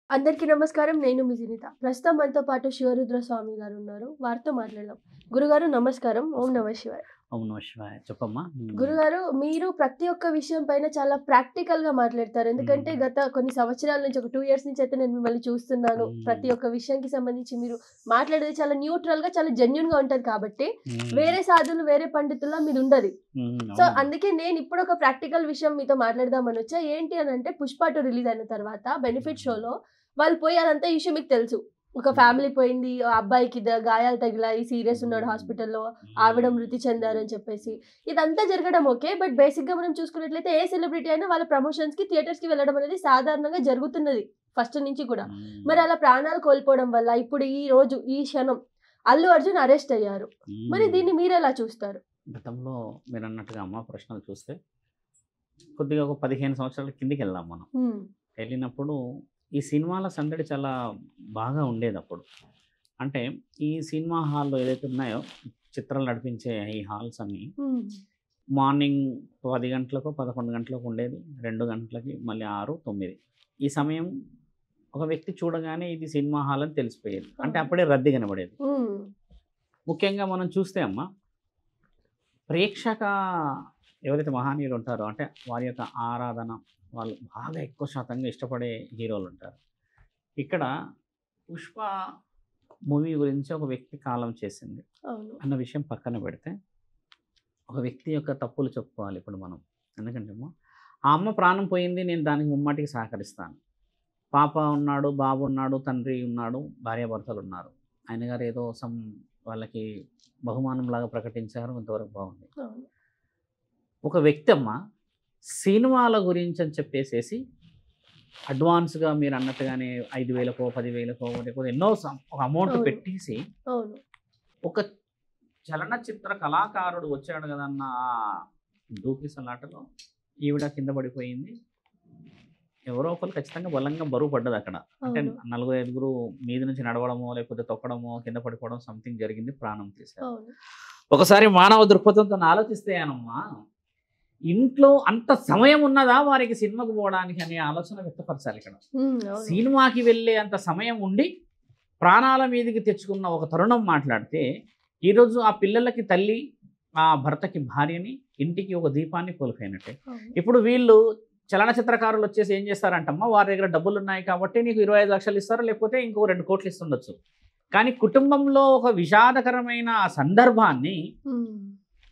అందరికీ నమస్కారం. నేను మీ సునీత. ప్రస్తుతం మనతో పాటు శివరుద్ర స్వామి గారు ఉన్నారు. వారితో మాట్లాడదాం. గురుగారు నమస్కారం. ఓం నమః శివాయ. ఓం నమః శివాయ. చెప్పమ్మా. గురుగారు, మీరు ప్రతి ఒక్క విషయం పైన చాలా ప్రాక్టికల్‌గా మాట్లాడతారు. ఎందుకంటే గత కొన్ని సంవత్సరాల నుంచి ఒక 2 ఇయర్స్ నుంచి అయితే నేను మిమ్మల్ని చూస్తున్నాను. ప్రతి ఒక్క విషయానికి సంబంధించి మీరు మాట్లాడేది చాలా న్యూట్రల్‌గా, చాలా జెన్యూన్‌గా ఉంటది కాబట్టి వేరే సాధులు, వేరే పండితుల్లా మీదుండది. సో, అందుకే నేను ఇప్పుడు ఒక ప్రాక్టికల్ విషయం మీతో మాట్లాడదామని వచ్చా. ఏంటి అనంటే 'పుష్ప 2' రిలీజ్ అయిన తర్వాత బెనిఫిట్ షోలో వాళ్ళు పోయి అదంతా ఇష్యూ మీకు తెలుసు. ఒక ఫ్యామిలీ పోయింది. ఆ అబ్బాయికి గాయాలు తగిలాయి. సీరియస్ ఉన్నాడు హాస్పిటల్‌లో. ఆవిడ మృతి చెందారని చెప్పేసి. ఇదంతా జరగడం ఓకే. బట్ బేసిక్‌గా మనం చూసుకున్నట్లయితే ఏ సెలబ్రిటీ అయినా వాళ్ళ ప్రమోషన్స్‌కి, థియేటర్స్‌కి వెళ్ళడం అనేది సాధారణంగా జరుగుతున్నది ఫస్ట్ నుంచి కూడా. మరి అలా ప్రాణాలు కోల్పోవడం వల్ల ఇప్పుడు ఈ రోజు, ఈ క్షణం అల్లు అర్జున్ అరెస్ట్ అయ్యారు. మరి దీన్ని మీరెలా చూస్తారు? గతంలో మీరన్నట్టుగా అమ్మ ప్రశ్నలు చూస్తే కొద్దిగా ఒక 15 సంవత్సరాల కిందకి వెళ్దాం మనం. వెళ్ళినప్పుడు ఈ సినిమాల సందడి చాలా బాగా ఉండేది అప్పుడు. అంటే ఈ సినిమా హాల్‌లో ఏదైతే ఉన్నాయో చిత్రాలు నడిపించే ఈ హాల్స్ అన్నీ మార్నింగ్ 10 గంటలకో, 11 గంటలకో ఉండేది. 2 గంటలకి, మళ్ళీ 6, 9 ఈ సమయం ఒక వ్యక్తి చూడగానే ఇది సినిమా హాల్ అని తెలిసిపోయేది. అంటే అప్పుడే రద్దీ కనబడేది. ముఖ్యంగా మనం చూస్తే అమ్మ ప్రేక్షక ఎవరైతే మహనీయులు ఉంటారో అంటే వారి యొక్క ఆరాధన వాళ్ళు బాగా ఎక్కువ శాతంగా ఇష్టపడే హీరోలు ఉంటారు. ఇక్కడ 'పుష్ప' మూవీ గురించి ఒక వ్యక్తి కాలం చేసింది అన్న విషయం పక్కన పెడితే ఒక వ్యక్తి యొక్క తప్పులు చెప్పుకోవాలి ఇప్పుడు మనం. ఎందుకంటే ఆ అమ్మ ప్రాణం పోయింది, నేను దానికి ముమ్మాటికి సహకరిస్తాను. పాప ఉన్నాడు, బాబు ఉన్నాడు, తండ్రి ఉన్నాడు, భార్యాభర్తలు ఉన్నారు. ఆయన గారు ఏదో వాళ్ళకి బహుమానంలాగా ప్రకటించారు. ఇంతవరకు బాగుంది. ఒక వ్యక్తి అమ్మ సినిమాల గురించి అని చెప్పేసేసి అడ్వాన్స్గా మీరు అన్నట్టుగానే 5,000కో 10,000కో లేకపోతే ఎన్నో ఒక అమౌంట్ పెట్టేసి ఒక చలనచిత్ర కళాకారుడు వచ్చాడు కదన్న దూకిసలాటలో ఈవిడ కింద పడిపోయింది. ఎవరో ఒకరు ఖచ్చితంగా బలంగా బరువు పడ్డది అక్కడ. అంటే 4-5 మీద నుంచి నడవడమో లేకపోతే తొక్కడమో కింద పడిపోవడం సంథింగ్ జరిగింది, ప్రాణం తీశారు. ఒకసారి మానవ దృక్పథంతో ఆలోచిస్తే అనమ్మా, ఇంట్లో అంత సమయం ఉన్నదా వారికి సినిమాకి పోవడానికి అనే ఆలోచన వ్యక్తపరచాలి. ఇక్కడ సినిమాకి వెళ్ళే అంత సమయం ఉండి ప్రాణాల మీదకి తెచ్చుకున్న ఒక తరుణం మాట్లాడితే ఈరోజు ఆ పిల్లలకి తల్లి, ఆ భర్తకి భార్యని, ఇంటికి ఒక దీపాన్ని కోల్పోయినట్టే. ఇప్పుడు వీళ్ళు చలనచిత్రకారులు వచ్చేసి ఏం చేస్తారంటమ్మా, వారి దగ్గర డబ్బులు ఉన్నాయి కాబట్టి నీకు 25 లక్షలు ఇస్తారు, లేకపోతే ఇంకో 2 కోట్లు ఇస్తుండొచ్చు. కానీ కుటుంబంలో ఒక విషాదకరమైన సందర్భాన్ని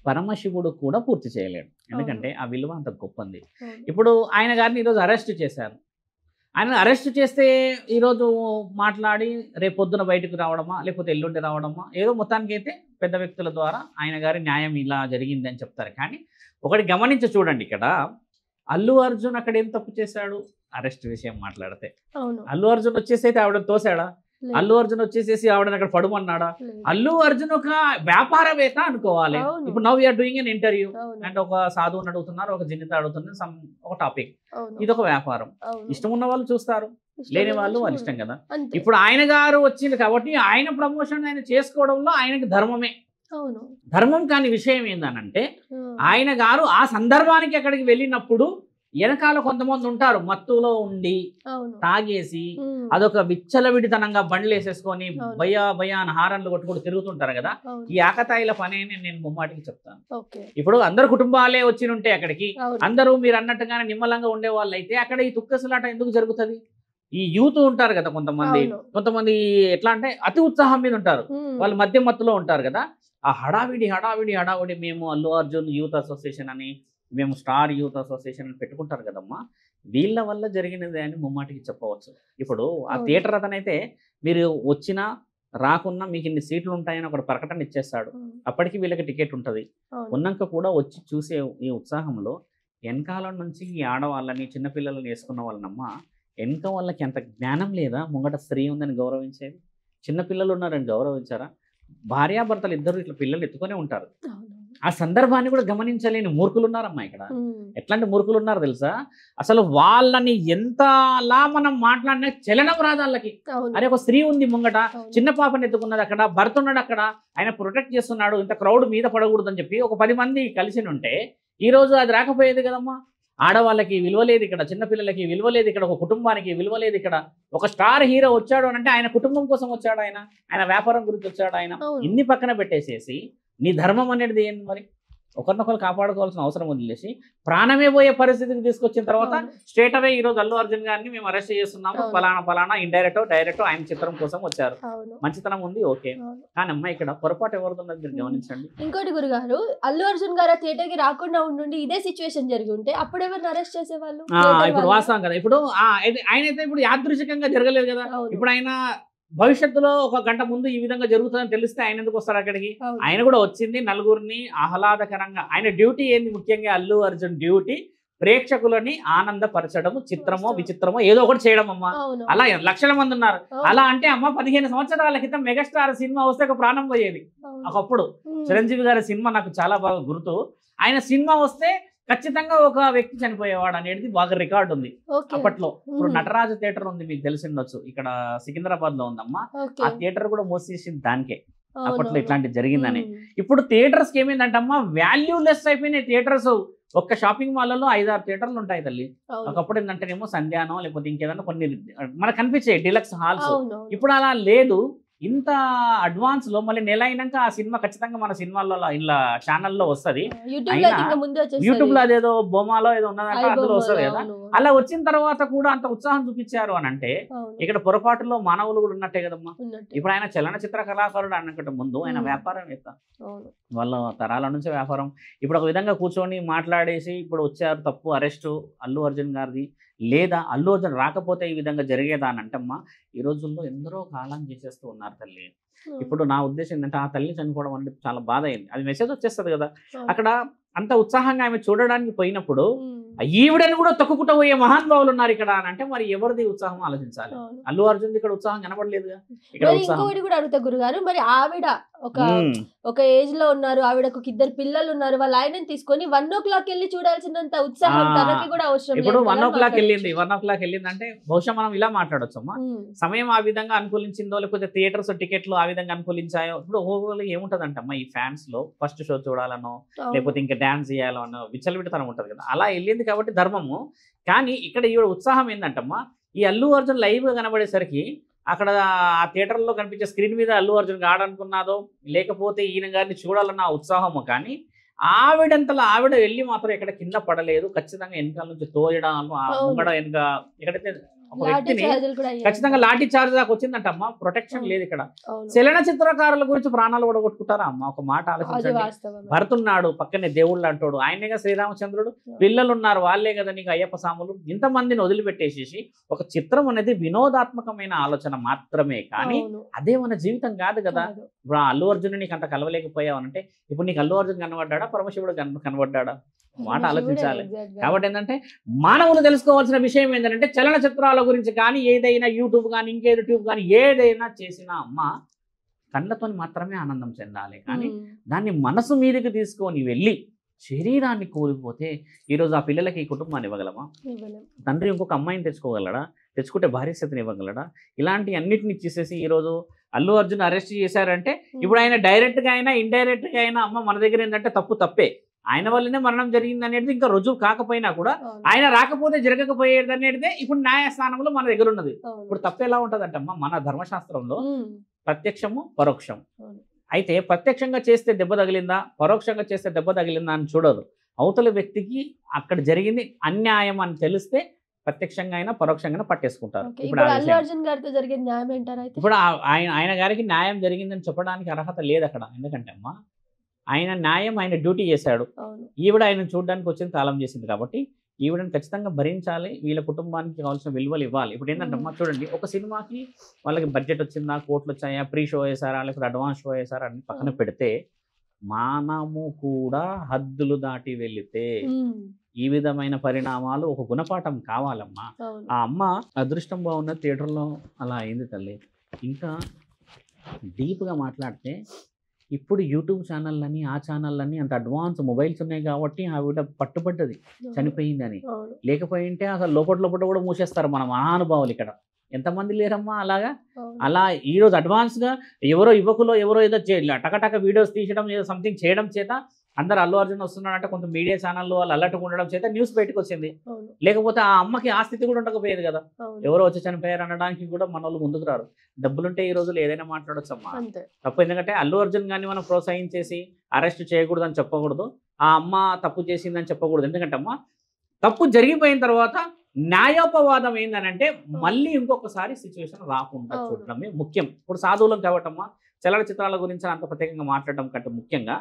పరమశివుడు కూడా పూర్తి చేయలేడు. ఎందుకంటే ఆ విలువ అంత గొప్పది. ఇప్పుడు ఆయన గారిని ఈరోజు అరెస్ట్ చేశారు. ఆయన అరెస్ట్ చేస్తే ఈరోజు మాట్లాడి రేపొద్దున బయటకు రావడమా లేకపోతే ఎల్లుండి రావడమా, ఏదో మొత్తానికి అయితే పెద్ద వ్యక్తుల ద్వారా ఆయన గారి న్యాయం ఇలా జరిగింది అని చెప్తారు. కానీ ఒకటి గమనించి చూడండి, ఇక్కడ అల్లు అర్జున్ అక్కడ ఏం తప్పు చేశాడు? అరెస్ట్ విషయం మాట్లాడితే అల్లు అర్జున్ వచ్చేసి అయితే ఆవిడ తోసాడా? అల్లు అర్జున్ వచ్చేసేసి ఆవిడని అక్కడ పడుమన్నాడా? అల్లు అర్జున్ ఒక వ్యాపారవేత్త అనుకోవాలి. ఇప్పుడు now we're doing an interview and ఒక సాధువుని అడుగుతున్నారు, ఒక జిన్నిత అడుగుతున్నారు, ఒక టాపిక్. ఇది ఒక వ్యాపారం. ఇష్టం ఉన్న వాళ్ళు చూస్తారు, లేని వాళ్ళు వాళ్ళ ఇష్టం కదా. ఇప్పుడు ఆయన గారు వచ్చింది కాబట్టి ఆయన ప్రమోషన్ ఆయన చేసుకోవడంలో ఆయనకి ధర్మమే. ధర్మం కాని విషయం ఏందనంటే ఆయన గారు ఆ సందర్భానికి అక్కడికి వెళ్ళినప్పుడు వెనకాల కొంతమంది ఉంటారు మత్తులో ఉండి తాగేసి అదొక విచ్చలవిడితనంగా బండ్లు వేసేసుకొని భయ అని హారన్లు కొట్టుకుంటూ తిరుగుతుంటారు కదా. ఈ ఆకతాయిల పని నేను ముమ్మాటికి చెప్తాను. ఇప్పుడు అందరు కుటుంబాలే వచ్చి ఉంటే అక్కడికి అందరూ మీరు అన్నట్టుగానే నిమ్మలంగా ఉండే వాళ్ళు అయితే అక్కడ ఈ తుక్కసలాట ఎందుకు జరుగుతుంది? ఈ యూత్ ఉంటారు కదా కొంతమంది ఎట్లా అంటే అతి ఉత్సాహం మీద ఉంటారు, వాళ్ళు మధ్య మత్తులో ఉంటారు కదా. ఆ హడావిడి మేము అల్లు అర్జున్ యూత్ అసోసియేషన్ అని, మేము స్టార్ యూత్ అసోసియేషన్ అని పెట్టుకుంటారు కదమ్మా, వీళ్ళ వల్ల జరిగినది అని ముమ్మాటికి చెప్పవచ్చు. ఇప్పుడు ఆ థియేటర్ అతనైతే మీరు వచ్చినా రాకున్నా మీకు ఇన్ని సీట్లు ఉంటాయని ఒక ప్రకటన ఇచ్చేస్తాడు. అప్పటికి వీళ్ళకి టికెట్ ఉంటుంది. ఉన్నాక కూడా వచ్చి చూసే ఈ ఉత్సాహంలో వెనకాలం నుంచి ఈ ఆడవాళ్ళని చిన్నపిల్లలని వేసుకున్న వాళ్ళనమ్మా, వెనక వాళ్ళకి ఎంత జ్ఞానం లేదా? ముంగట స్త్రీ ఉందని గౌరవించేది, చిన్నపిల్లలు ఉన్నారని గౌరవించారా? భార్యాభర్తలు ఇద్దరు ఇట్లా పిల్లలు ఎత్తుకునే ఉంటారు. ఆ సందర్భాన్ని కూడా గమనించలేని మూర్ఖులు ఉన్నారమ్మా ఇక్కడ. ఎట్లాంటి మూర్ఖులు ఉన్నారు తెలుసా? అసలు వాళ్ళని ఎంతలా మనం మాట్లాడినా చలనం రాదు వాళ్ళకి. అరే ఒక స్త్రీ ఉంది ముంగట, చిన్న పాపని ఎత్తుకున్నది అక్కడ, భర్త ఉన్నాడు అక్కడ, ఆయన ప్రొటెక్ట్ చేస్తున్నాడు, ఇంత క్రౌడ్ మీద పడకూడదు అని చెప్పి ఒక 10 మంది కలిసి ఉంటే ఈ రోజు అది రాకపోయేది కదమ్మా. ఆడవాళ్ళకి విలువ లేదు ఇక్కడ, చిన్నపిల్లలకి విలువ లేదు ఇక్కడ, ఒక కుటుంబానికి విలువ లేదు ఇక్కడ. ఒక స్టార్ హీరో వచ్చాడు అని అంటే ఆయన కుటుంబం కోసం వచ్చాడు, ఆయన వ్యాపారం గురించి వచ్చాడు. ఆయన ఇన్ని పక్కన పెట్టేసేసి నీ ధర్మం అనేది ఏంటి మరి? ఒకరినొకరు కాపాడుకోవాల్సిన అవసరం వదిలేసి ప్రాణమే పోయే పరిస్థితికి తీసుకొచ్చిన తర్వాత స్ట్రేట్ అవే ఈ రోజు అల్లు అర్జున్ గారిని మేము అరెస్ట్ చేస్తున్నాము, ఫలానా ఇండైరెక్ట్ డైరెక్ట్ ఆయన చిత్రం కోసం వచ్చారు. మంచితనం ఉంది, ఓకే. కానీ అమ్మాయి ఇక్కడ పొరపాటు ఎవరిదన్నది మీరు గమనించండి. ఇంకోటి గురుగారు, అల్లు అర్జున్ గారు థియేటర్ కి రాకుండా ఉండి ఇదే సిచ్యువేషన్ జరిగి ఉంటే అప్పుడు ఎవరిని అరెస్ట్ చేసేవాళ్ళు? ఇప్పుడు వాస్తవం కదా. ఇప్పుడు ఆయన అయితే ఇప్పుడు యాదృశికంగా జరగలేదు కదా. ఇప్పుడు ఆయన భవిష్యత్తులో ఒక గంట ముందు ఈ విధంగా జరుగుతుందని తెలిస్తే ఆయన ఎందుకు వస్తారు అక్కడికి? ఆయన కూడా వచ్చింది నలుగురిని ఆహ్లాదకరంగా, ఆయన డ్యూటీ ఏంది ముఖ్యంగా అల్లు అర్జున్ డ్యూటీ ప్రేక్షకులని ఆనందపరచడము, చిత్రమో విచిత్రమో ఏదో ఒకటి చేయడం అమ్మా. అలా లక్షల మంది ఉన్నారు. అలా అంటే అమ్మ 15 సంవత్సరాల క్రితం మెగాస్టార్ సినిమా వస్తే ఒక ప్రాణం పోయేది. ఒకప్పుడు చిరంజీవి గారి సినిమా నాకు చాలా బాగా గుర్తు. ఆయన సినిమా వస్తే ఖచ్చితంగా ఒక వ్యక్తి చనిపోయేవాడు అనేది బాగా రికార్డు ఉంది అప్పట్లో. ఇప్పుడు నటరాజ థియేటర్ ఉంది, మీకు తెలిసి ఉండొచ్చు, ఇక్కడ సికింద్రాబాద్ లో ఉందమ్మా. ఆ థియేటర్ కూడా మూసేసింది దానికే, అప్పట్లో ఇట్లాంటి జరిగిందని. ఇప్పుడు థియేటర్స్ కి ఏమైందంటమ్మా, వాల్యూలెస్ అయిపోయినాయి థియేటర్స్. ఒక్క షాపింగ్ మాల్లలో 5-6 థియేటర్లు ఉంటాయి తల్లి. ఒకప్పుడు ఏంటంటేనేమో సంధ్యానో లేకపోతే ఇంకేదన్నా కొన్ని మనకు కనిపించాయి డిలక్స్ హాల్స్. ఇప్పుడు అలా లేదు. ఇంత అడ్వాన్స్ లో మళ్ళీ నెల అయినాక ఆ సినిమా ఖచ్చితంగా మన సినిమాల్లో ఇలా ఛానల్లో వస్తుంది. యూట్యూబ్ లో అదేదో బొమ్మలో ఏదో ఉన్నదంటే అందులో వస్తుంది కదా. అలా వచ్చిన తర్వాత కూడా అంత ఉత్సాహం చూపించారు అని అంటే ఇక్కడ పొరపాటులో మానవులు కూడా ఉన్నట్టే కదమ్మా. ఇప్పుడు ఆయన చలనచిత్ర కళాకారుడు అన్నట్టు ముందు ఆయన వ్యాపారవేత్త, వాళ్ళ తరాల నుంచి వ్యాపారం. ఇప్పుడు ఒక విధంగా కూర్చొని మాట్లాడేసి ఇప్పుడు వచ్చారు తప్పు అరెస్టు అల్లు అర్జున్ గారిది, లేదా అల్లు అర్జున్ రాకపోతే ఈ విధంగా జరిగేదా అని అంటమ్మా. ఈ రోజుల్లో ఎందరో కాలం చేసేస్తూ ఉన్నారు తల్లి. ఇప్పుడు నా ఉద్దేశం ఏంటంటే ఆ తల్లి చనిపోవడం అనేది చాలా బాధ అయింది. అది మెసేజ్ వచ్చేస్తుంది కదా. అక్కడ అంత ఉత్సాహంగా ఆమె చూడడానికి పోయినప్పుడు ఈవిడని కూడా తొక్కుకుంటూ పోయే మహానుభావులు ఉన్నారు ఇక్కడ అని అంటే మరి ఎవరిది ఉత్సాహం ఆలోచించాలి. అల్లు అర్జున్ ఇక్కడ ఉత్సాహం కనబడలేదుగా. ఇక్కడ ఇంకోటి కూడా అడుగుతా గురుగారు, మరి ఆవిడ ఒక ఏజ్ లో ఉన్నారు, ఆవిడకు 2 పిల్లలు ఉన్నారు, వాళ్ళ ఆయనని తీసుకొని 1 o'clock వెళ్ళి చూడాల్సినంత ఉత్సాహం తనకి కూడా అవసరం. ఇప్పుడు 1 o'clock వెళ్ళింది, 1 o'clock వెళ్ళింది అంటే బహుశా మనం ఇలా మాట్లాడొచ్చమ్మా, సమయం ఆ విధంగా అనుకూలించిందో లేకపోతే థియేటర్స్ టికెట్లు ఆ విధంగా అనుకూలించాయో. ఇప్పుడు ఓవరాల్ ఏముంటదంటమ్మా, ఈ ఫ్యాన్స్ లో ఫస్ట్ షో చూడాలనో లేకపోతే ఇంకా డాన్స్ చేయాలనో విచ్చలవిడితనం ఉంటది కదా. అలా వెళ్ళింది కాబట్టి ధర్మము. కానీ ఇక్కడ ఈవిడ ఉత్సాహం ఏంటంటమ్మా, ఈ అల్లు అర్జున్ లైవ్ గా కనబడేసరికి అక్కడ ఆ థియేటర్లో కనిపించే స్క్రీన్ మీద అల్లు అర్జున్ ఆడాలనుకున్నదో లేకపోతే ఈయన గారిని చూడాలన్న ఉత్సాహము. కానీ ఆవిడంతలో ఆవిడ వెళ్ళి మాత్రం ఎక్కడ కింద పడలేదు. ఖచ్చితంగా వెనకాల నుంచి తోయడం, ముంగడ వెనక ఎక్కడైతే ఒక వ్యక్తిని ఖచ్చితంగా లాఠీ చార్జ్ దాకా వచ్చిందంటమ్మా. ప్రొటెక్షన్ లేదు ఇక్కడ. చలన చిత్రకారుల గురించి ప్రాణాలు కూడా కొట్టుకుంటారా అమ్మ? ఒక మాట ఆలోచించండి. భరతున్నాడు పక్కనే దేవుళ్ళు అంటాడు, ఆయనేగా శ్రీరామచంద్రుడు, పిల్లలు ఉన్నారు వాళ్ళే కదా నీకు అయ్యప్ప సాములు. ఇంతమందిని వదిలిపెట్టేసేసి ఒక చిత్రం అనేది వినోదాత్మకమైన ఆలోచన మాత్రమే, కానీ అదే మన జీవితం కాదు కదా. ఇప్పుడు అల్లు అర్జున్ నీకు అంత కలవలేకపోయావు అంటే ఇప్పుడు నీకు అల్లు అర్జున్ కనబడ్డా పరమశివుడు కనబడ్డా? మాట ఆలోచించాలి. కాబట్టి ఏంటంటే మానవులు తెలుసుకోవాల్సిన విషయం ఏంటంటే చలనచిత్రాల గురించి కానీ ఏదైనా యూట్యూబ్ కానీ ఇంకేదో ట్యూబ్ కానీ ఏదైనా చేసినా అమ్మ కళ్ళతో మాత్రమే ఆనందం చెందాలి. కానీ దాన్ని మనసు మీదకి తీసుకొని వెళ్ళి శరీరాన్ని కోల్పోతే ఈరోజు ఆ పిల్లలకి ఈ కుటుంబాన్ని ఇవ్వగలమా? తండ్రి ఇంకొక అమ్మాయిని తెచ్చుకోగలడా? తెచ్చుకుంటే భార్య స్థితిని ఇవ్వగలడా? ఇలాంటి అన్నిటిని చేసేసి ఈరోజు అల్లు అర్జున్ అరెస్ట్ చేశారంటే ఇప్పుడు ఆయన డైరెక్ట్గా అయినా ఇండైరెక్ట్గా అయినా అమ్మ మన దగ్గర ఏంటంటే తప్పే. ఆయన వల్లనే మరణం జరిగింది అనేది ఇంకా రుజువు కాకపోయినా కూడా ఆయన రాకపోతే జరగకపోయేది అనేది ఇప్పుడు న్యాయస్థానంలో మన దగ్గర ఉన్నది. ఇప్పుడు తప్పు ఎలా ఉంటదంటమ్మా, మన ధర్మశాస్త్రంలో ప్రత్యక్షము పరోక్షం. అయితే ప్రత్యక్షంగా చేస్తే దెబ్బ తగిలిందా, పరోక్షంగా చేస్తే దెబ్బ తగిలిందా అని చూడరు. అవతల వ్యక్తికి అక్కడ జరిగింది అన్యాయం అని తెలిస్తే ప్రత్యక్షంగా అయినా పరోక్షంగా పట్టేసుకుంటారు. ఇప్పుడు ఆయన గారికి న్యాయం జరిగిందని చెప్పడానికి అర్హత లేదు అక్కడ. ఎందుకంటే అమ్మా ఆయన న్యాయం ఆయన డ్యూటీ చేశాడు, ఈవిడ ఆయన చూడడానికి వచ్చింది కాలం చేసింది కాబట్టి ఈవిడని ఖచ్చితంగా భరించాలి. వీళ్ళ కుటుంబానికి కావాల్సిన విలువలు ఇవ్వాలి. ఇప్పుడు ఏంటంటే అమ్మా చూడండి, ఒక సినిమాకి వాళ్ళకి బడ్జెట్ వచ్చిందా, కోట్లు వచ్చాయా, ప్రీ షో వేసారా లేకపోతే అడ్వాన్స్ షో వేసారా అని పక్కన పెడితే మనము కూడా హద్దులు దాటి వెళితే ఈ విధమైన పరిణామాలు ఒక గుణపాఠం కావాలమ్మా. ఆ అమ్మ అదృష్టం బాగున్న థియేటర్లో అలా అయింది తల్లి. ఇంకా డీప్గా మాట్లాడితే ఇప్పుడు యూట్యూబ్ ఛానళ్ళని ఆ ఛానళ్ళని అంత అడ్వాన్స్ మొబైల్స్ ఉన్నాయి కాబట్టి ఆవిడ పట్టుబడ్డది చనిపోయిందని. లేకపోయింటే అసలు లోపల కూడా మూసేస్తారు మన మహానుభావులు. ఇక్కడ ఎంతమంది లేరమ్మా అలాగా. అలా ఈరోజు అడ్వాన్స్గా ఎవరో యువకులో ఎవరో ఏదో టకటక వీడియోస్ తీయడం ఏదో సంథింగ్ చేయడం చేత అందరు అల్లు అర్జున్ వస్తున్నాడంటే కొంత మీడియా ఛానల్లో వాళ్ళు అలర్ట్గా ఉండడం చేత న్యూస్ బయటకు వచ్చింది. అవును. లేకపోతే ఆ అమ్మకి ఆ స్థితి కూడా ఉండకపోయేది కదా. అవును. ఎవరో వచ్చి చనిపోయారు అనడానికి కూడా మన వాళ్ళు ముందుకు రారు. డబ్బులుంటే ఈ రోజులు ఏదైనా మాట్లాడొచ్చు అమ్మా. అంతే. తప్పు ఎందుకంటే అల్లు అర్జున్ గాని మనం ప్రోత్సహించేసి అరెస్ట్ చేయకూడదు అని చెప్పకూడదు. ఆ అమ్మ తప్పు చేసిందని చెప్పకూడదు. ఎందుకంటే అమ్మ తప్పు జరిగిపోయిన తర్వాత న్యాయోపవాదం ఏందనంటే మళ్ళీ ఇంకొకసారి సిచ్యువేషన్ రాకుండా అవును. చూడడమే ముఖ్యం. ఇప్పుడు సాధువులం కాబట్టమ్మా చలనచిత్రాల గురించి అంత ప్రత్యేకంగా మాట్లాడడం కంటే ముఖ్యంగా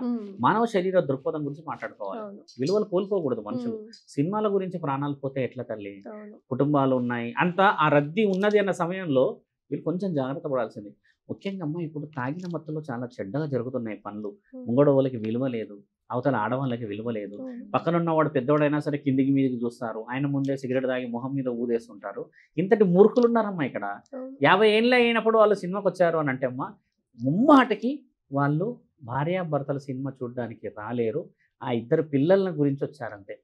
మానవ శరీర దృక్పథం గురించి మాట్లాడుకోవాలి. అవును. విలువలు కోల్పోకూడదు మనుషులు. ఉమ్. సినిమాల గురించి ప్రాణాలు పోతే ఎట్లా తల్లి? అవును. కుటుంబాలు ఉన్నాయి అంతా ఆ రద్దీ ఉన్నది అన్న సమయంలో వీళ్ళు కొంచెం జాగ్రత్త పడాల్సింది. ముఖ్యంగా అమ్మ ఇప్పుడు తాగిన మత్తులో చాలా చెడ్డగా జరుగుతున్నాయి పనులు. ముంగడ వాళ్ళకి విలువ లేదు, అవతల ఆడవాళ్ళకి విలువ లేదు. అవును. పక్కనున్న వాడు పెద్దవాడైనా సరే కిందికి మీదికి చూస్తారు. ఆయన ముందే సిగరెట్ తాగి మొహం మీద ఊదేస్తుంటారు. ఇంతటి మూర్ఖులు ఉన్నారమ్మా ఇక్కడ. అవును. 50 ఏళ్ళు అయినప్పుడు వాళ్ళు సినిమాకి వచ్చారు అని అంటే అమ్మ ముమ్మాటికి వాళ్ళు భార్యాభర్తల సినిమా చూడడానికి రాలేరు. ఆ ఇద్దరు పిల్లల గురించి వచ్చారంతే.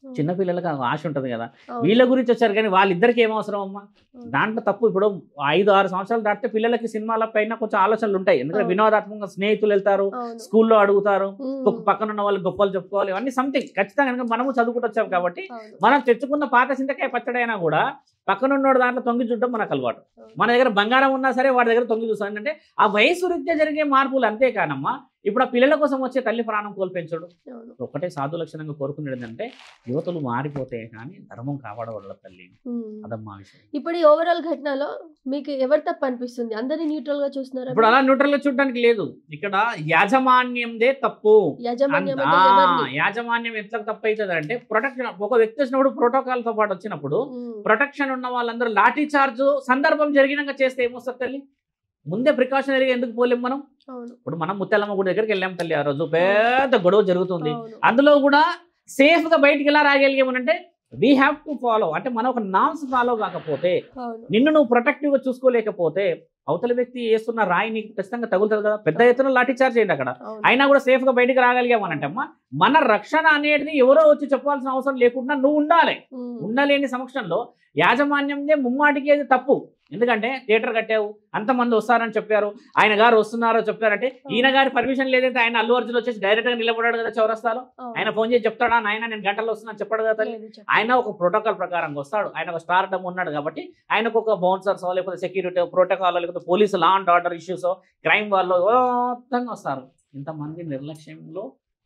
చిన్న పిల్లలకి ఆ ఆశ ఉంటుంది కదా, అవును. వీళ్ళ గురించి వచ్చారు. కానీ వాళ్ళిద్దరికి ఏం అవసరం అమ్మా? అవును. దాంట్లో తప్పు. ఇప్పుడు 5-6 సంవత్సరాలు దాటితే పిల్లలకి సినిమాల పైన కొంచెం ఆలోచనలు ఉంటాయి. ఎందుకంటే అవును. వినోదాత్మకంగా స్నేహితులు వెళ్తారు, అవును. స్కూల్లో అడుగుతారు, ఉమ్. పక్కనున్న వాళ్ళు గొప్పలు చెప్పుకోవాలి, ఇవన్నీ సంథింగ్ ఖచ్చితంగా. కనుక మనము చదువుకుంటూ వచ్చాం కాబట్టి అవును. మనం తెచ్చుకున్న పాత చింతకాయ పచ్చడి అయినా కూడా పక్కనున్నోడు దాంట్లో తొంగి చూడడం మనకు అలవాటు. మన దగ్గర బంగారం ఉన్నా సరే వాడి దగ్గర తొంగి చూస్తాం. ఏంటంటే ఆ వయసు రీత్యా జరిగే మార్పులు అంతే కానమ్మా. ఇప్పుడు ఆ పిల్లల కోసం వచ్చే తల్లి ప్రాణం కోల్పించడు. అవును. ఒకటే సాధు లక్షణంగా కోరుకునేది ఏంటంటే యువతలు మారిపోతే కానీ ధర్మం కాపాడవాళ్ళ తల్లి. ఉమ్. అదమ్మా విషయం. ఇప్పుడు ఈ ఓవరాల్ ఘటనలో మీకు ఎవరు తప్పు అనిపిస్తుంది? అందరినీ న్యూట్రల్ గా చూస్తున్నారా? ఇప్పుడు అలా న్యూట్రల్ గా చూడడానికి లేదు. ఇక్కడ యాజమాన్యందే తప్పు. యాజమాన్యం అంత- అంటే ఎవరిని? యాజమాన్యం ఎట్లా తప్పు అవుతుంది అంటే ప్రొటెక్షన్. ఒక వ్యక్తి వచ్చినప్పుడు ప్రోటోకాల్ తో పాటు వచ్చినప్పుడు ఉమ్. ప్రొటెక్షన్ ఉన్న వాళ్ళందరూ లాఠీ చార్జ్ సందర్భం జరిగినాక చేస్తే ఏమొస్తుంది తల్లి? ముందే ప్రికాషనరీగా ఎందుకు పోలేం మనం? అవును. ఇప్పుడు మనం ముత్యాలమ్మ గుడి దగ్గరికి వెళ్ళాం తల్లి. ఆ రోజు పెద్ద గొడవ జరుగుతుంది. అవును. అందులో కూడా సేఫ్ గా బయటికి ఎలా రాగలిగామనంటే వీ హ్యావ్ టు ఫాలో. అంటే మనం ఒక నామ్స్ ఫాలో కాకపోతే, అవును. నిన్ను నువ్వు ప్రొటెక్టివ్ గా చూసుకోలేకపోతే అవతల వ్యక్తి వేస్తున్న రాయి నీకు ఖచ్చితంగా తగులుతుంది కదా. పెద్ద ఎత్తున లాఠీ చార్జ్ అయింది అక్కడ. అవును. అయినా కూడా సేఫ్ గా బయటికి రాగలిగామనంటే అమ్మా మన రక్షణ అనేది ఎవరో వచ్చి చెప్పాల్సిన అవసరం లేకుండా నువ్వు ఉండాలి. ఉమ్. ఉండలేని సమక్షంలో యాజమాన్యందే ముమ్మాటికి అది తప్పు. ఎందుకంటే థియేటర్ కట్టావు, అంతమంది వస్తారని చెప్పారు, ఆయన గారు వస్తున్నారో చెప్పారంటే ఈయన గారి పర్మిషన్ లేదంటే ఆయన అల్లు అర్జున్ వచ్చేసి డైరెక్ట్ గా నిలబడాడు కదా చౌరస్తాలో. అవును. ఆయన ఫోన్ చేసి చెప్తాడా నాయన నేను గంటల్లో వస్తున్నాను చెప్పాడు కదా తల్లి. లేదు చెప్పు. ఆయన ఒక ప్రోటోకాల్ ప్రకారం వస్తాడు. ఆయన ఒక స్టార్ డమ్ ఉన్నాడు కాబట్టి ఆయనకు ఒక బౌన్సర్స్ లేకపోతే సెక్యూరిటీ ప్రోటోకాల్ లేకపోతే police law and order issues crime వాళ్ళు మొత్తంగా వస్తారు. ఇంతమంది నిర్లక్ష్యంలో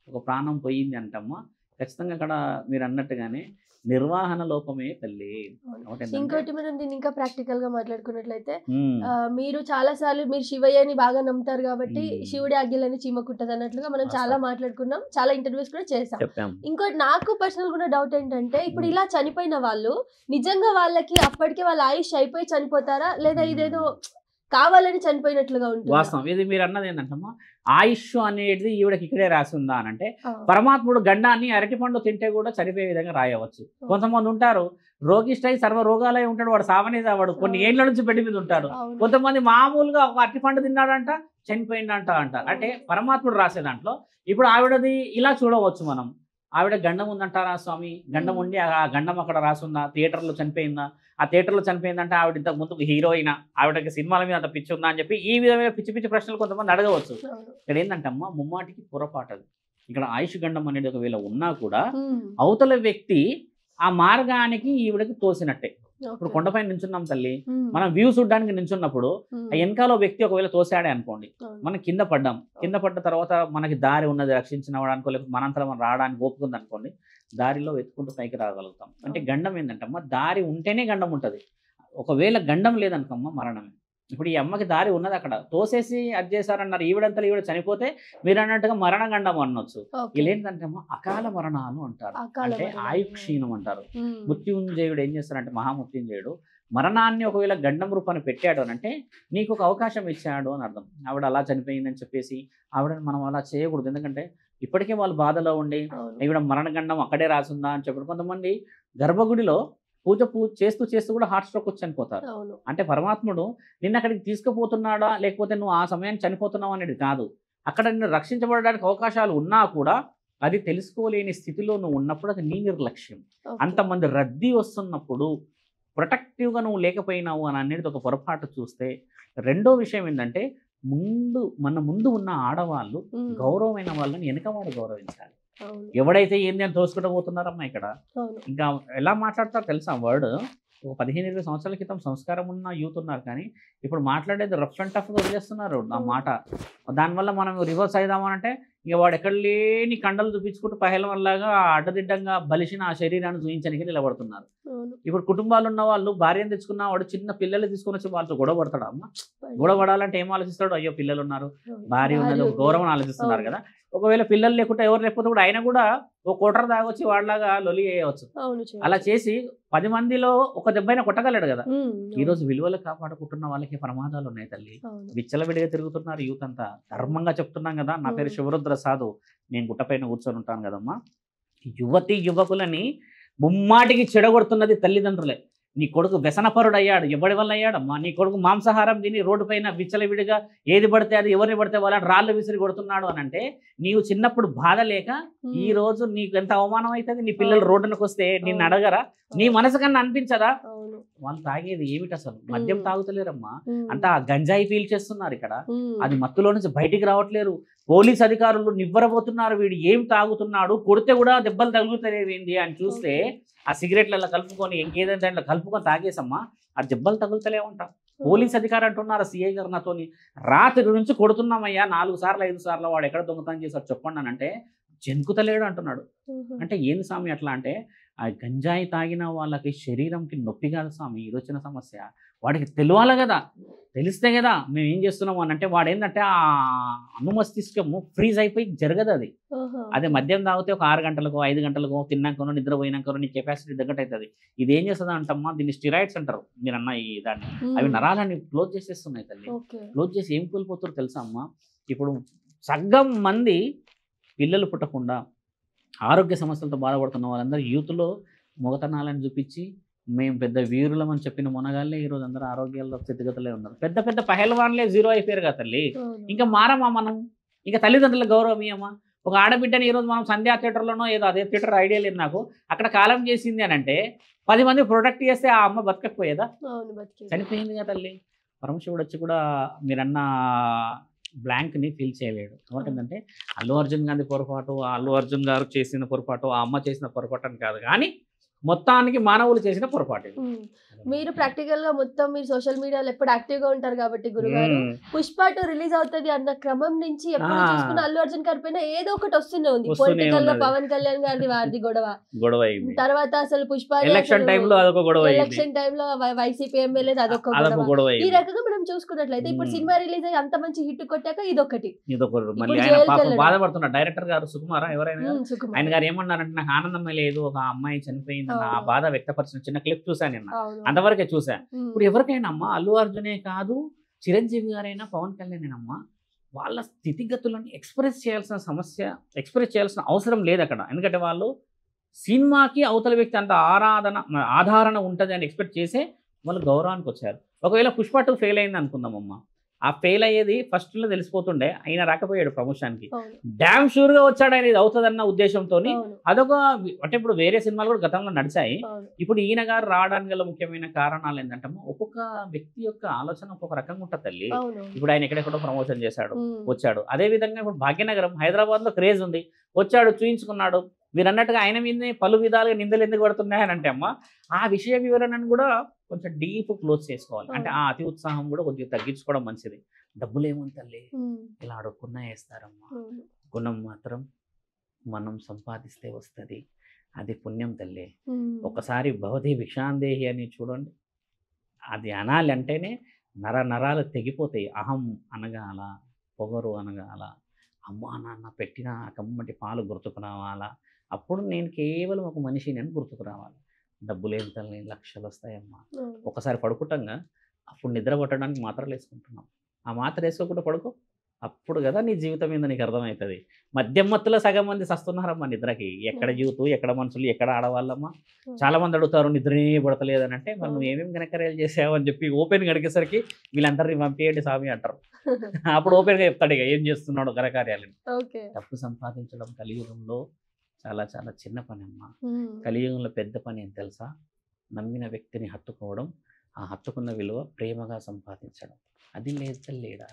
ఒక ప్రాణం పోయింది అంటమ్మా. ఖచ్చితంగా అక్కడ మీరు అన్నట్టుగానే నిర్వహణ లోపమే తల్లి. అవును. ఒకటి ఏంటంటే- ఇంకోటి మనం దీన్ని ఇంకా ప్రాక్టికల్ గా మాట్లాడుకున్నట్లయితే ఉమ్, మీరు చాలా సార్లు మీరు శివయ్యని బాగా నమ్ముతారు కాబట్టి మ్మ్. శివుడి ఆజ్ఞలని చీమకుంటది అన్నట్లుగా మనం చాలా వాస్తవం. మాట్లాడుకున్నాం, చాలా ఇంటర్వ్యూస్ కూడా చేసాం. చెప్పాం. ఇంకోటి నాకు పర్సనల్ కూడా డౌట్ ఏంటంటే ఇప్పుడు మ్మ్. ఇలా చనిపోయిన వాళ్ళు నిజంగా వాళ్ళకి అప్పటికే వాళ్ళ ఆయుష్ అయిపోయి చనిపోతారా లేదా ఇదేదో కావాలని చనిపోయినట్లుగా ఉంటుంది? వాస్తవం. ఇది మీరు అన్నది ఏంటంటమ్మా, ఆయుష్ అనేది ఈవిడకి ఇక్కడే రాసి ఉందా అని అంటే పరమాత్ముడు గండాన్ని అరటిపండు తింటే కూడా చనిపోయే విధంగా రాయవచ్చు. కొంతమంది ఉంటారు రోగిష్టై సర్వ రోగాలై ఉంటాడు, వాడు సావనే సావాడు, కొన్ని ఏళ్ల నుంచి బెడ్ మీద ఉంటారు. కొంతమంది మామూలుగా ఒక అరటిపండు తిన్నాడంట చనిపోయిందంట అంటారు. అంటే పరమాత్ముడు రాసే దాంట్లో ఇప్పుడు ఆవిడది ఇలా చూడవచ్చు మనం. ఆవిడ గండం ఉందంటారా స్వామి? గండం ఉండి ఆ గండం అక్కడ రాసుందా? థియేటర్లో చనిపోయిందా? ఆ థియేటర్లో చనిపోయిందంటే ఆవిడ ఇంతకు ముందు హీరోయిన్, ఆవిడకి సినిమాల మీద అంత పిచ్చి ఉందా అని చెప్పి ఈ విధమైన పిచ్చి పిచ్చి ప్రశ్నలు కొంతమంది అడగవచ్చు. ఇక్కడ ఏంటంటే అమ్మ ముమ్మాటికి పొరపాటు అది. ఇక్కడ ఆయుష్ గండం అనేది ఒకవేళ ఉన్నా కూడా అవతల వ్యక్తి ఆ మార్గానికి ఈవిడకి తోసినట్టే. ఇప్పుడు కొండపైన నించున్నాం తల్లి, మనం వ్యూ చూడడానికి నించున్నప్పుడు ఆ వెనకాల వ్యక్తి ఒకవేళ తోసాడే అనుకోండి, మనం కింద పడ్డాం. కింద పడ్డ తర్వాత మనకి దారి ఉన్నది రక్షించినవడానికి, లేకపోతే మనంతరం మనం రావడానికి ఓపుకుంది అనుకోండి, దారిలో వెతుకుంటూ పైకి రాగలుగుతాం. అంటే గండం ఏంటంటమ్మా, దారి ఉంటేనే గండం ఉంటుంది. ఒకవేళ గండం లేదనుకోమ్మా మరణమే. ఇప్పుడు ఈ అమ్మకి దారి ఉన్నది, అక్కడ తోసేసి అది చేశారన్నారు. ఈవిడంతా ఈవిడ చనిపోతే మీరు అన్నట్టుగా మరణ గండం అనొచ్చు. ఇలా ఏంటంటే అమ్మ అకాల మరణాలు అంటారు, అంటే ఆయుక్షీణం అంటారు. మృత్యుంజయుడు ఏం చేస్తారంటే మహామృత్యుంజయుడు మరణాన్ని ఒకవేళ గండం రూపాన్ని పెట్టాడు అని అంటే నీకు ఒక అవకాశం ఇచ్చాడు అని అర్థం. ఆవిడ అలా చనిపోయిందని చెప్పేసి ఆవిడని మనం అలా చేయకూడదు. ఎందుకంటే ఇప్పటికే వాళ్ళు బాధలో ఉండి ఈవిడ మరణగండం అక్కడే రాసుందా అని చెప్పి కొంతమంది గర్భగుడిలో పూజ చేస్తూ చేస్తూ కూడా హార్ట్ స్ట్రోక్ వచ్చి చనిపోతారు. అంటే పరమాత్ముడు నిన్ను అక్కడికి తీసుకుపోతున్నాడా లేకపోతే నువ్వు ఆ సమయాన్ని చనిపోతున్నావు అనేది కాదు. అక్కడ నిన్ను రక్షించబడడానికి అవకాశాలు ఉన్నా కూడా అది తెలుసుకోలేని స్థితిలో నువ్వు ఉన్నప్పుడు అది నీ నిర్లక్ష్యం. అంతమంది రద్దీ వస్తున్నప్పుడు ప్రొటెక్టివ్గా నువ్వు లేకపోయినావు అని అనేది ఒక పొరపాటు చూస్తే. రెండో విషయం ఏంటంటే మన ముందు ఉన్న ఆడవాళ్ళు ఉమ్, గౌరవమైన వాళ్ళని వెనకవాడు గౌరవించాలి. అవును ఎవడైతే ఏంది అని తోసుకుంటూ పోతున్నారమ్మా ఇక్కడ. అవును ఇంకా ఎలా మాట్లాడతారో తెలుసా వర్డ్. ఒక 15-20 సంవత్సరాల క్రితం సంస్కారం ఉన్న యూత్ ఉన్నారు, కానీ ఇప్పుడు మాట్లాడేది రఫ్ అండ్ టఫ్గా వదిలేస్తున్నారు ఆ మాట. దానివల్ల మనం రివర్స్ అయిదామనంటే ఇక వాడు ఎక్కడ లేని కండలు చూపించుకుంటూ పహల్వాన్లాగా అడ్డదిడ్డంగా బలిసిన ఆ శరీరాన్ని చూపించడానికి నిలబడుతున్నారు. అవును ఇప్పుడు కుటుంబాలు ఉన్న వాళ్ళు భార్యను తెచ్చుకున్న వాడు చిన్న పిల్లలు తీసుకొని వచ్చి వాళ్ళతో గొడవ పడతాడు. అమ్మ గొడవ పడాలంటే ఏం ఆలోచిస్తాడు? అయ్యో పిల్లలు ఉన్నారు, అవును. భార్య ఉన్నది, ఒక ఉంది. గౌరవం ఆలోచిస్తున్నారు అవును. కదా. ఒకవేళ పిల్లలు లేకుంటే ఎవరు లేకపోతే కూడా ఆయన కూడా ఒక కోటర్ దాగొచ్చి వాళ్ళలాగా లొలి చేయవచ్చు. అవును అలా చేయొచ్చు. చేసి 10 మందిలో ఒక దెబ్బైనా కొట్టగలడు కదా. ఉమ్, ఈ రోజు విలువలు కాపాడుకుంటున్న వాళ్ళకి ప్రమాదాలు ఉన్నాయి తల్లి. అవును విచ్చలవిడిగా తిరుగుతున్నారు యూత్ అంతా. ధర్మంగా చెప్తున్నాం కదా. నా పేరు శివరుద్ర సాధు, నేను గుట్టపైన కూర్చొని ఉంటాను కదమ్మా. యువతి యువకులని ముమ్మాటికి చెడగొడుతున్నది తల్లిదండ్రులే. నీ కొడుకు వ్యసనపరుడు అయ్యాడు, ఎవడి వల్ల అయ్యాడమ్మా? నీ కొడుకు మాంసాహారం తిని రోడ్డు పైన విచ్చలవిడిగా ఏది పడితే అది, ఎవరిని పడితే వాళ్ళని రాళ్ళు విసిరి కొడుతున్నాడు అని అంటే నీవు చిన్నప్పుడు బాధ లేక ఈ రోజు నీకు ఎంత అవమానం అవుతుంది. నీ పిల్లలు రోడ్డునకు వస్తే నిన్ను అడగరా? నీ మనసు కన్నా అనిపించదా? అవును వాళ్ళు తాగేది ఏమిటి అసలు? మద్యం తాగుతలేరమ్మా, ఉమ్, అంతా గంజాయి పీల్చేస్తున్నారు ఇక్కడ. ఉమ్, అది మత్తులో నుంచి బయటికి రావట్లేరు. పోలీస్ అధికారులు నివ్వరబోతున్నారు, వీడు ఏం తాగుతున్నాడు, కొడితే కూడా దెబ్బలు తగులుతలేవేంది అని చూస్తే ఆ సిగరెట్లలో కలుపుకొని ఇంకేదైనా దాంట్లో కలుపుకొని తాగేసమ్మా ఆ దెబ్బలు తగులుతలే ఉంటాం. పోలీస్ అధికారి అంటున్నారు సిఐ గారు నాతోని, రాత్రి నుంచి కొడుతున్నామయ్యా 4 సార్లు 5 సార్లు, వాడు ఎక్కడ దొంగతనం చేశాడు చెప్పండి అని అంటే జంకుతలేడు అంటున్నాడు. ఉమ్, అంటే ఏంది స్వామి అట్లా అంటే, ఆ గంజాయి తాగిన వాళ్ళకి శరీరంకి నొప్పి కాదు స్వామి ఇది వచ్చిన సమస్య. వాడికి తెలియాలి కదా, తెలిస్తే కదా మేము ఏం చేస్తున్నాము అని అంటే వాడు ఏంటంటే ఆ అనుమస్తిష్కము ఫ్రీజ్ అయిపోయి జరగదు అది. ఆహా, అదే మద్యం తాగితే ఒక 6 గంటలకు 5 గంటలకు తిన్నాకనో నిద్రపోయినాకనో నీ కెపాసిటీ తగ్గట్టు అవుతుంది. ఇది ఏం చేస్తుంది అంటమ్మా, దీన్ని స్టిరాయిడ్స్ అంటారు మీరు అన్న ఈ దాన్ని. అవి ఉమ్, నరాలని క్లోజ్ చేసేస్తున్నాయి తల్లి. ఓకే క్లోజ్ చేసి ఏం కోల్పోతారో తెలుసా అమ్మా? ఇప్పుడు సగం మంది పిల్లలు పుట్టకుండా ఆరోగ్య సమస్యలతో బాధపడుతున్న వాళ్ళందరూ యూత్లో మొగతనాలను చూపించి మేము పెద్ద వీరులం అని చెప్పిన మునగాళ్ళే ఈరోజు అందరూ ఆరోగ్యాల్లో స్థితిగతులే ఉన్నారు. పెద్ద పెద్ద పహల్వాన్లే జీరో అయిపోయారు కదా తల్లి. అవును ఇంకా మారమా మనం? ఇంకా తల్లిదండ్రుల గౌరవం ఇయ్యమా? ఒక ఆడబిడ్డని ఈరోజు మనం సంధ్యా థియేటర్లోనో ఏదో అదే థియేటర్ ఐడియా లేదు నాకు, అక్కడ కాలం చేసింది అని అంటే 10 మంది ప్రొటెక్ట్ చేస్తే ఆ అమ్మ బతకపోయేదా? అవును బతికేది. చనిపోయింది కదా తల్లి. పరమశివుడు వచ్చి కూడా మీరన్న బ్లాంక్ని ఫీల్ చేయలేడు. ఏంటంటే అల్లు అర్జున్ గారి పొరపాటు, ఆ అల్లు అర్జున్ గారు చేసిన పొరపాటు, ఆ అమ్మ చేసిన పొరపాటు అని కాదు, కానీ మొత్తానికి మానవులు చేసిన పొరపాటు ఇది. ఉమ్. మీరు ప్రాక్టికల్ గా మొత్తం మీరు సోషల్ మీడియాలో ఎప్పుడు యాక్టివ్ గా ఉంటారు కాబట్టి గురుగారు, పుష్ప 2 రిలీజ్ అవుతుంది అన్న క్రమం నుంచి ఎప్పుడు చూసుకున్న అల్లు అర్జున్ గారి పైన ఏదో ఒకటి వస్తూనే ఉంది. వస్తూనే పొలిటికల్ గా ఉన్నది. పవన్ కళ్యాణ్ గారిది వారిది గొడవ, గొడవ అయింది. తర్వాత అసలు పుష్ప ఎలక్షన్ టైంలో అదొక గొడవ అయింది. ఎలక్షన్ టైంలో వైసీపీ ఎమ్మెల్యే అదొక అదొక గొడవ. గొడవ ఈ అయింది. రకంగా మనం చూసుకున్నట్లయితే ఇప్పుడు సినిమా రిలీజ్ అయ్యి అంత మంచి హిట్ కొట్టాక ఇదొకటి. మళ్ళీ ఇప్పుడు ఆయన జైలుకి పాపం వెళ్ళడం. బాధపడుతున్నారు. డైరెక్టర్ గారు సుకుమారా ఎవరైనా గారు, సుకుమార్. ఆయన గారు ఏమన్నారంటే నాకు ఆనందమే లేదు, ఒక అమ్మాయి చనిపోయిందన్న ఆ అవును. బాధ వ్యక్తపరిచిన చిన్న క్లిప్ చూశాను నిన్న, అవును. అంతవరకే చూసా. ఉమ్. ఇప్పుడు ఎవరికైనా అమ్మా అల్లు అర్జునే కాదు, చిరంజీవి గారైనా, పవన్ కళ్యాణ్ వాళ్ళ స్థితిగతులను ఎక్స్ప్రెస్ చేయాల్సిన అవసరం లేదు అక్కడ. ఎందుకంటే వాళ్ళు సినిమాకి అవతల వ్యక్తి అంత ఆధారణ ఉంటుంది అని ఎక్స్పెక్ట్ చేసే వాళ్ళు గౌరవానికి వచ్చారు. ఒకవేళ పుష్ప 2 ఫెయిల్ అయింది అనుకుందామమ్మా, ఆ ఫెయిల్ అయ్యేది ఫస్ట్లో తెలిసిపోతుండే, ఆయన రాకపోయాడు ప్రమోషన్కి. అవును. డ్యామ్ షూర్గా వచ్చాడు ఆయన, ఇది అవుతుందన్న ఉద్దేశంతో. అవును. అదొక అంటే ఇప్పుడు వేరే సినిమాలు కూడా గతంలో నడిచాయి. అవును. ఇప్పుడు ఈయన గారు రావడానికి గల ముఖ్యమైన కారణాలు ఏంటంటే ఒక్కొక్క వ్యక్తి యొక్క ఆలోచన ఒక్కొక్క రకంగా ఉంటుంది తల్లి. అవును. ఇప్పుడు ఆయన ఎక్కడెక్కడో ప్రమోషన్ చేశాడు, ఉమ్. వచ్చాడు. అదే విధంగా ఇప్పుడు భాగ్యనగరం హైదరాబాద్లో క్రేజ్ ఉంది, వచ్చాడు, చూయించుకున్నాడు. మీరు అన్నట్టుగా ఆయన మీదనే పలు విధాలుగా నిందలు ఎందుకు పడుతున్నాయని అంటే అమ్మ ఆ విషయ వివరణను కూడా కొంచెం డీప్ క్లోజ్ చేసుకోవాలి. అంటే ఆ అతి ఉత్సాహం కూడా కొద్దిగా తగ్గించుకోవడం మంచిది. డబ్బులు ఏముంది తల్లి, ఉమ్. ఇలా అడుక్కున్నా వేస్తారమ్మా. అవును. గుణం మాత్రం మనం సంపాదిస్తే వస్తుంది, అది పుణ్యం తల్లి. ఉమ్. ఒకసారి భవతి భిక్షాందేహి అని చూడండి, అది అనాలి అంటేనే నరాలు తెగిపోతాయి. అహం అనగాల, పొగరు అనగాల, అమ్మా నాన్న పెట్టిన ఆ కమ్మటి పాలు గుర్తుకు రావాలా, అప్పుడు నేను కేవలం ఒక మనిషిని అని గుర్తుకు రావాలి. డబ్బులేం తల్లి, లక్షలు వస్తాయమ్మా. అవును. ఒకసారి పడుకుంటాంగా, అప్పుడు నిద్ర పట్టడానికి మాత్రలు వేసుకుంటున్నాం. ఆ మాత్ర వేసుకోకుండా పడుకో, అప్పుడు కదా నీ జీవితం మీద నీకు అర్థమవుతుంది. మధ్యమత్తులో సగం మంది సస్తున్నారమ్మా నిద్రకి. ఎక్కడ యూత్, ఎక్కడ మనుషులు, ఎక్కడ ఆడవాళ్ళమ్మా. చాలా మంది అడుగుతారు నిద్రనే పడతలేదని అంటే, మనం ఏమేమి గణకర్యాలు చేసావని చెప్పి ఓపెన్ గడికేసరికి వీళ్ళందరినీ పంపేయండి స్వామి అంటారు. అప్పుడు ఓపెన్గా చెప్తాడు ఇక ఏం చేస్తున్నాడు గణకార్యాలని. ఓకే. డబ్బు సంపాదించడం కలియుగంలో చాలా చాలా చిన్న పని అమ్మా. ఉమ్. కలియుగంలో పెద్ద పని ఏం తెలుసా? నమ్మిన వ్యక్తిని హత్తుకోవడం, ఆ హత్తుకున్న విలువ ప్రేమగా సంపాదించడం. అది లేదు తల్లేడా.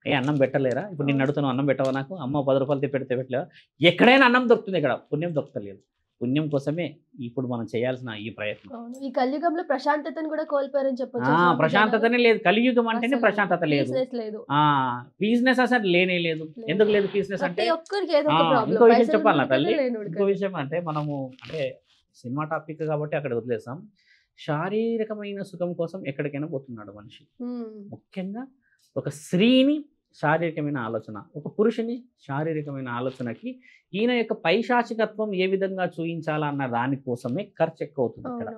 ఏ అన్నం పెట్టలేరా? ఇప్పుడు నిన్ను అడుగుతున్నావు అన్నం పెట్టవా నాకు? అమ్మ 10 రూపాయలు పెడితే పెట్టలేవా? ఎక్కడైనా అన్నం దొరుకుతుంది, ఇక్కడ పుణ్యం దొరకలేదు. పుణ్యం కోసమే ఇప్పుడు మనం చేయాల్సిన ఈ ప్రయత్నం. అవును. ఈ కలియుగంలో ప్రశాంతతని కూడా కోల్పోయారని చెప్పొచ్చు. ప్రశాంతతనే లేదు. కలియుగం అంటేనే ప్రశాంతత లేదు. లేదు. పీస్నెస్ అసలు లేనే లేదు. ఎందుకు లేదు పీస్నెస్ అంటే? ఒక్కరికి ఏదో ఒక ప్రాబ్లం. ఇంకో విషయం చెప్పాలన్నా తల్లి, ఇంకో విషయం అంటే మనము అంటే సినిమా టాపిక్ కాబట్టి అక్కడ వదిలేసాం. శారీరకమైన సుఖం కోసం ఎక్కడికైనా పోతున్నాడు మనిషి. ముఖ్యంగా ఒక స్త్రీని శారీరకమైన ఆలోచన, ఒక పురుషుని శారీరకమైన ఆలోచనకి ఈయన యొక్క పైశాచికత్వం ఏ విధంగా చూయించాలా అన్న దానికోసమే ఖర్చు ఎక్కువ అవుతుంది ఇక్కడ.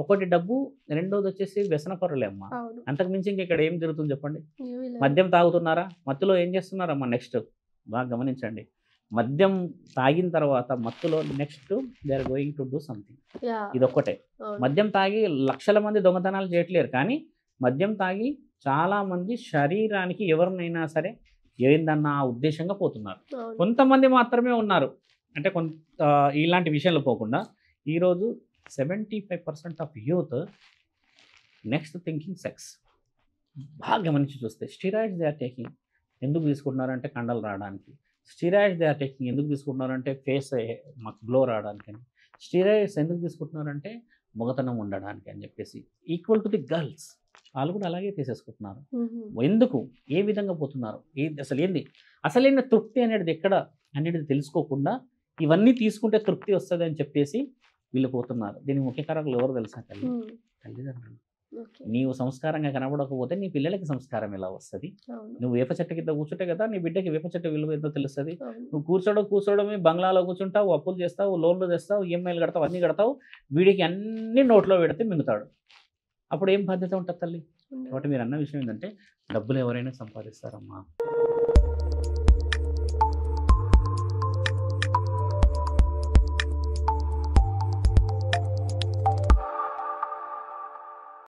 ఒకటి డబ్బు, రెండోది వచ్చేసి వ్యసనపరులే అమ్మ. అంతకు మించి ఇంకెక్కడ ఏం జరుగుతుంది చెప్పండి? మద్యం తాగుతున్నారా? మత్తులో ఏం చేస్తున్నారమ్మా? నెక్స్ట్ బాగా గమనించండి, మద్యం తాగిన తర్వాత మత్తులో next they are going to do something. ఇదొక్కటే. మద్యం తాగి లక్షల మంది దొంగతనాలు చేయట్లేరు, కానీ మద్యం తాగి చాలా మంది శరీరానికి ఎవరినైనా సరే ఏందన్న ఉద్దేశంగా పోతున్నారు. కొంతమంది మాత్రమే ఉన్నారు అంటే ఇలాంటి విషయాలు పోకుండా ఈరోజు 75% of youth next thinking sex. బాగా గమనించి చూస్తే స్టిరాయిడ్స్ దే ఆర్ టేకింగ్. ఎందుకు తీసుకుంటున్నారంటే కండలు రావడానికి. స్టిరాయిడ్స్ దే ఆర్ టేకింగ్ ఎందుకు తీసుకుంటున్నారంటే ఫేస్ మాకు గ్లో రావడానికి. స్టిరాయిడ్స్ ఎందుకు తీసుకుంటున్నారంటే మొగతనం ఉండడానికి అని చెప్పేసి. ఈక్వల్ టు ది గర్ల్స్ వాళ్ళు కూడా అలాగే తీసేసుకుంటున్నారు. ఎందుకు, ఏ విధంగా పోతున్నారు, అసలైన తృప్తి అనేది ఎక్కడ అనేది తెలుసుకోకుండా ఇవన్నీ తీసుకుంటే తృప్తి వస్తుంది అని చెప్పేసి వీళ్ళు పోతున్నారు. దీనికి ముఖ్య కారకులు ఎవరు తెలుసా? తల్లిదండ్రులు. నీవు సంస్కారంగా కనబడకపోతే నీ పిల్లలకి సంస్కారం ఎలా వస్తుంది? నువ్వు వేప చెట్టు కింద కూర్చుంటే కదా నీ బిడ్డకి వేప చెట్టు విలువ ఏదో తెలుస్తుంది. నువ్వు కూర్చోవడమే బంగ్లాలో కూర్చుంటావు, అప్పులు చేస్తావు, లోన్లు తెస్తావు, ఈఎంఐలు కడతావు, అన్నీ కడతావు, వీడికి అన్ని నోట్లో పెడితే మింగుతాడు. అప్పుడు ఏం బాధ్యత ఉంటుంది తల్లి? కాబట్టి మీరు అన్న విషయం ఏంటంటే డబ్బులు ఎవరైనా సంపాదిస్తారమ్మా.